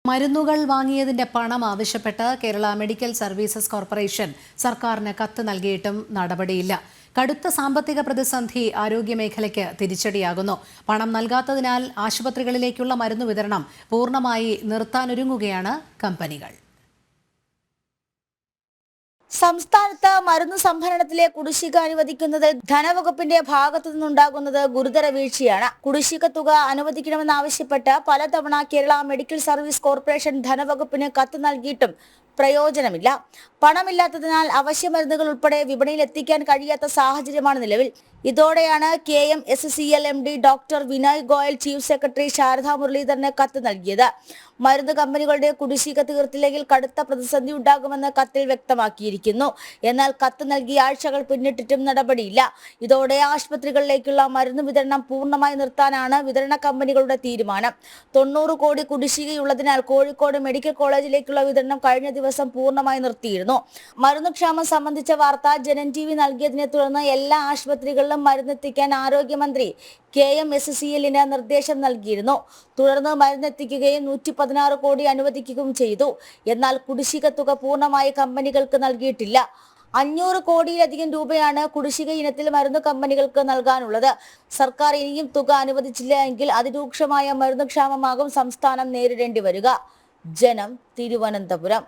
മരുന്നുകൾ വാങ്ങിയതിന്റെ പണം ആവശ്യപ്പെട്ട് കേരള മെഡിക്കൽ സർവീസസ് കോർപ്പറേഷൻ സർക്കാരിന് കത്ത് നൽകിയിട്ടും നടപടിയില്ല. കടുത്ത സാമ്പത്തിക പ്രതിസന്ധി ആരോഗ്യമേഖലയ്ക്ക് തിരിച്ചടിയാകുന്നു. പണം നൽകാത്തതിനാൽ ആശുപത്രികളിലേക്കുള്ള മരുന്ന് വിതരണം പൂർണ്ണമായി നിർത്താനൊരുങ്ങുകയാണ് കമ്പനികൾ. സംസ്ഥാനത്ത് മരുന്ന് സംഭരണത്തിലെ കുടിശ്ശിക അനുവദിക്കുന്നതിൽ ധനവകുപ്പിന്റെ ഭാഗത്തു നിന്നുണ്ടാകുന്നത് ഗുരുതര വീഴ്ചയാണ്. കുടിശ്ശിക തുക അനുവദിക്കണമെന്നാവശ്യപ്പെട്ട് പലതവണ കേരള മെഡിക്കൽ സർവീസ് കോർപ്പറേഷൻ ധനവകുപ്പിന് കത്ത് നൽകിയിട്ടും പ്രയോജനമില്ല. പണമില്ലാത്തതിനാൽ അവശ്യ മരുന്നുകൾ ഉൾപ്പെടെ വിപണിയിൽ എത്തിക്കാൻ കഴിയാത്ത സാഹചര്യമാണ് നിലവിൽ. ഇതോടെയാണ് KMSCL MD doctor Vinay Goyal chief secretary Sharada മുരളീധരന് കത്ത് നൽകിയത്. മരുന്ന് കമ്പനികളുടെ കുടിശ്ശിക തീർത്തില്ലെങ്കിൽ കടുത്ത പ്രതിസന്ധി ഉണ്ടാകുമെന്ന് കത്തിൽ വ്യക്തമാക്കിയിരിക്കുന്നു. എന്നാൽ കത്ത് നൽകിയ ആഴ്ചകൾ പിന്നിട്ടിട്ടും നടപടിയില്ല. ഇതോടെ ആശുപത്രികളിലേക്കുള്ള മരുന്ന് വിതരണം പൂർണ്ണമായി നിർത്താനാണ് വിതരണ കമ്പനികളുടെ തീരുമാനം. 90 കോടി കുടിശ്ശികയുള്ളതിനാൽ കോഴിക്കോട് മെഡിക്കൽ കോളേജിലേക്കുള്ള വിതരണം കഴിഞ്ഞ ദിവസം പൂർണ്ണമായി നിർത്തിയിരുന്നു. മരുന്നുക്ഷാമം സംബന്ധിച്ച വാർത്ത ജനൻ TV നൽകിയതിനെ തുടർന്ന് എല്ലാ ആശുപത്രികളിലും മരുന്നെത്തിക്കാൻ ആരോഗ്യമന്ത്രി KMSCL-ന് നിർദ്ദേശം നൽകിയിരുന്നു. തുടർന്ന് മരുന്നെത്തിക്കുകയും 116 കോടി അനുവദിക്കുകയും ചെയ്തു. എന്നാൽ കുടിശ്ശിക തുക പൂർണ്ണമായി കമ്പനികൾക്ക് നൽകിയിട്ടില്ല. 500 കോടിയിലധികം രൂപയാണ് കുടിശ്ശിക ഇനത്തിൽ മരുന്ന് കമ്പനികൾക്ക് നൽകാനുള്ളത്. സർക്കാർ ഇനിയും തുക അനുവദിച്ചില്ല എങ്കിൽ അതിരൂക്ഷമായ മരുന്നുക്ഷാമമാകും സംസ്ഥാനം നേരിടേണ്ടി വരിക. ജനം, തിരുവനന്തപുരം.